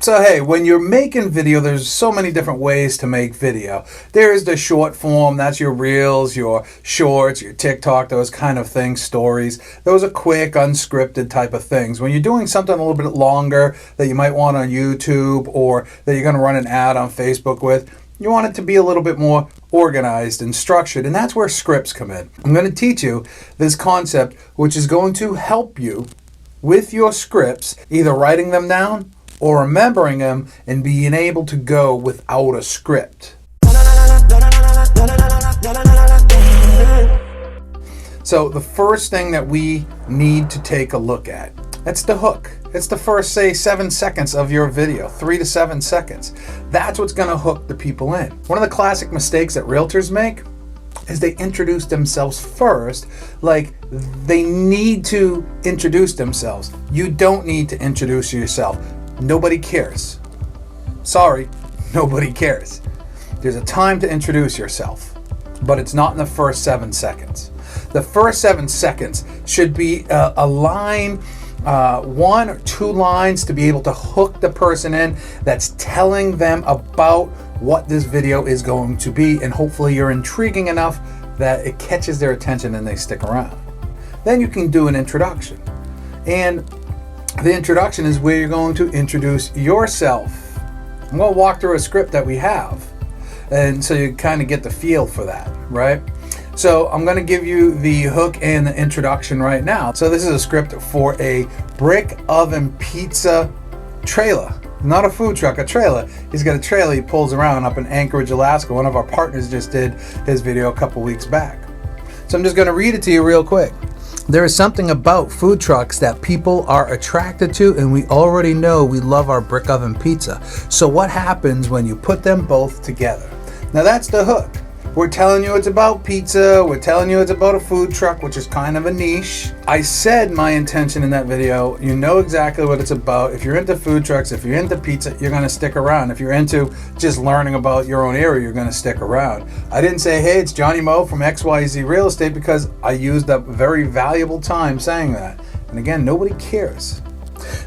So hey, when you're making video, there's so many different ways to make video. There's the short form, that's your reels, your shorts, your TikTok, those kind of things, stories. Those are quick, unscripted type of things. When you're doing something a little bit longer that you might want on YouTube or that you're going to run an ad on Facebook with, you want it to be a little bit more organized and structured, and that's where scripts come in. I'm going to teach you this concept which is going to help you with your scripts, either writing them down or remembering them and being able to go without a script. So the first thing that we need to take a look at, that's the hook. It's the first, say, 7 seconds of your video, 3 to 7 seconds. That's what's gonna hook the people in. One of the classic mistakes that realtors make is they introduce themselves first, like they need to introduce themselves. You don't need to introduce yourself. Nobody cares. Sorry, nobody cares. There's a time to introduce yourself, but it's not in the first 7 seconds. The first 7 seconds should be a line, 1 or 2 lines to be able to hook the person in that's telling them about what this video is going to be, and hopefully you're intriguing enough that it catches their attention and they stick around. Then you can do an introduction. And the introduction is where you're going to introduce yourself. I'm going to walk through a script that we have, and so you kind of get the feel for that, right? So I'm going to give you the hook and the introduction right now. So this is a script for a brick oven pizza trailer. Not a food truck, a trailer. He's got a trailer he pulls around up in Anchorage, Alaska. One of our partners just did his video a couple weeks back. So I'm just going to read it to you real quick. There is something about food trucks that people are attracted to, and we already know we love our brick oven pizza. So what happens when you put them both together? Now that's the hook. We're telling you it's about pizza, we're telling you it's about a food truck, which is kind of a niche. I said my intention in that video, you know exactly what it's about. If you're into food trucks, if you're into pizza, you're gonna stick around. If you're into just learning about your own area, you're gonna stick around. I didn't say, hey, it's Johnny Moe from XYZ Real Estate, because I used up very valuable time saying that. And again, nobody cares.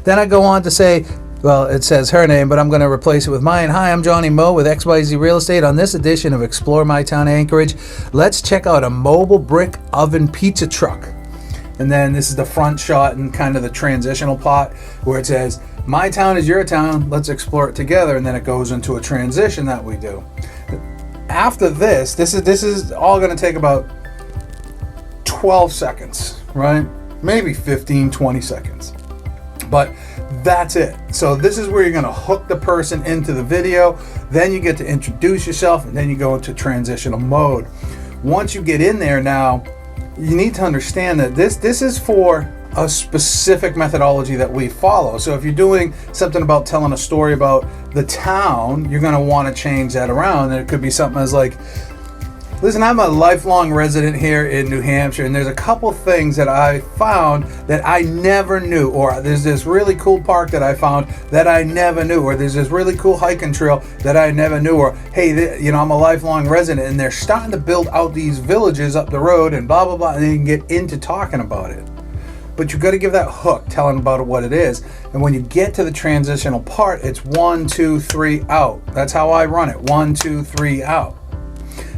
Then I go on to say, well, it says her name, but I'm going to replace it with mine. Hi, I'm Johnny Moe with XYZ Real Estate. On this edition of Explore My Town Anchorage, let's check out a mobile brick oven pizza truck. And then this is the front shot and kind of the transitional part where it says, my town is your town, let's explore it together. And then it goes into a transition that we do. After this is all going to take about 12 seconds, right? Maybe 15, 20 seconds. But that's it. So this is where you're going to hook the person into the video. Then you get to introduce yourself, and then you go into transitional mode. Once you get in there now, you need to understand that this is for a specific methodology that we follow. So if you're doing something about telling a story about the town, you're going to want to change that around. And it could be something as like, listen, I'm a lifelong resident here in New Hampshire, and there's a couple things that I found that I never knew, or there's this really cool park that I found that I never knew, or there's this really cool hiking trail that I never knew, or hey, I'm a lifelong resident, and they're starting to build out these villages up the road and blah, blah, blah, and then you can get into talking about it. But you've got to give that hook, telling about what it is. And when you get to the transitional part, it's 1, 2, 3, out. That's how I run it, 1, 2, 3, out.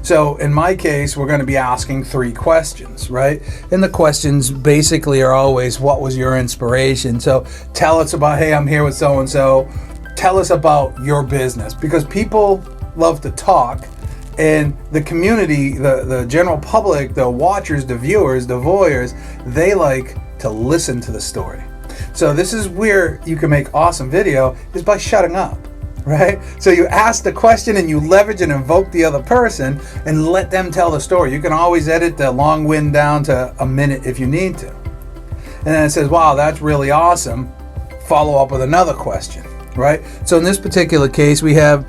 So in my case, we're going to be asking 3 questions, right? And the questions basically are always, what was your inspiration? So tell us about, hey, I'm here with so-and-so. Tell us about your business, because people love to talk, and the community, the general public, the watchers, the viewers, the voyeurs, they like to listen to the story. So this is where you can make awesome video, is by shutting up. Right? So you ask the question and you leverage and invoke the other person and let them tell the story. You can always edit the long wind down to a minute if you need to. And then it says, wow, that's really awesome. Follow up with another question, right? So in this particular case, we have,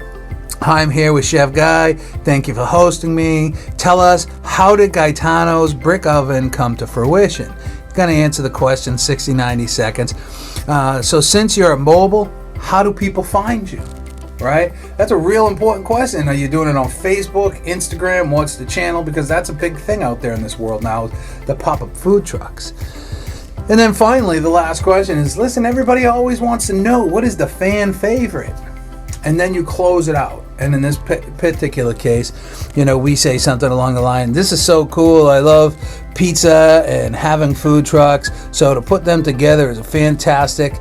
hi, I'm here with Chef Guy. Thank you for hosting me. Tell us, how did Gaetano's brick oven come to fruition? You're going to answer the question 60, 90 seconds. So since you're mobile, how do people find you? Right? That's a real important question. Are you doing it on Facebook, Instagram? What's the channel? Because that's a big thing out there in this world now, the pop-up food trucks. And then finally, the last question is, listen, everybody always wants to know, what is the fan favorite? And then you close it out. And in this particular case, we say something along the line, this is so cool, I love pizza and having food trucks. So to put them together is a fantastic.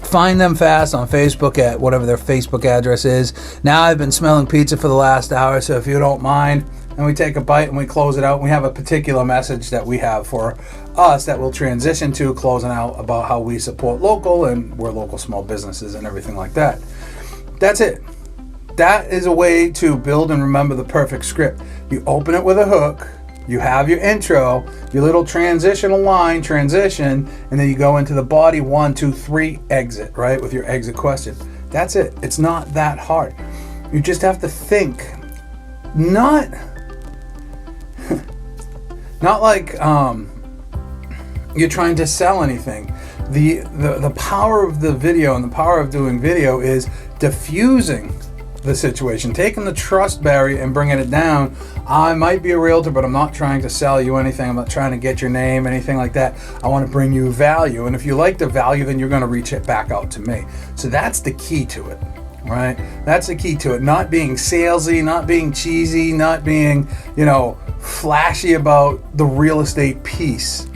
Find them fast on Facebook at whatever their Facebook address is. Now I've been smelling pizza for the last hour, so if you don't mind, and we take a bite and we close it out, and we have a particular message that we have for us that we'll transition to closing out about how we support local, and we're local small businesses and everything like that. That's it. That is a way to build and remember the perfect script. You open it with a hook, you have your intro, your little transitional line, transition, and then you go into the body, 1, 2, 3, exit, right? With your exit question. That's it. It's not that hard. You just have to think, not like you're trying to sell anything. The power of the video and the power of doing video is diffusing the situation, taking the trust barrier and bringing it down. I might be a realtor, but I'm not trying to sell you anything. I'm not trying to get your name, anything like that. I want to bring you value. And if you like the value, then you're going to reach it back out to me. So that's the key to it, right? That's the key to it. Not being salesy, not being cheesy, not being, flashy about the real estate piece.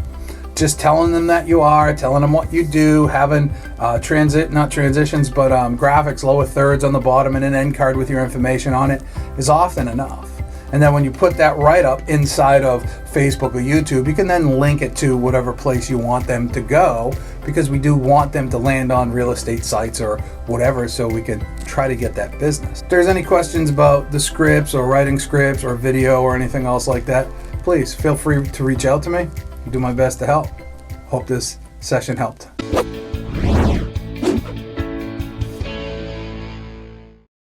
Just telling them that you are, telling them what you do, having graphics, lower thirds on the bottom and an end card with your information on it is often enough. And then when you put that write-up inside of Facebook or YouTube, you can then link it to whatever place you want them to go, because we do want them to land on real estate sites or whatever, so we can try to get that business. If there's any questions about the scripts or writing scripts or video or anything else like that, please feel free to reach out to me. Do my best to help. Hope this session helped.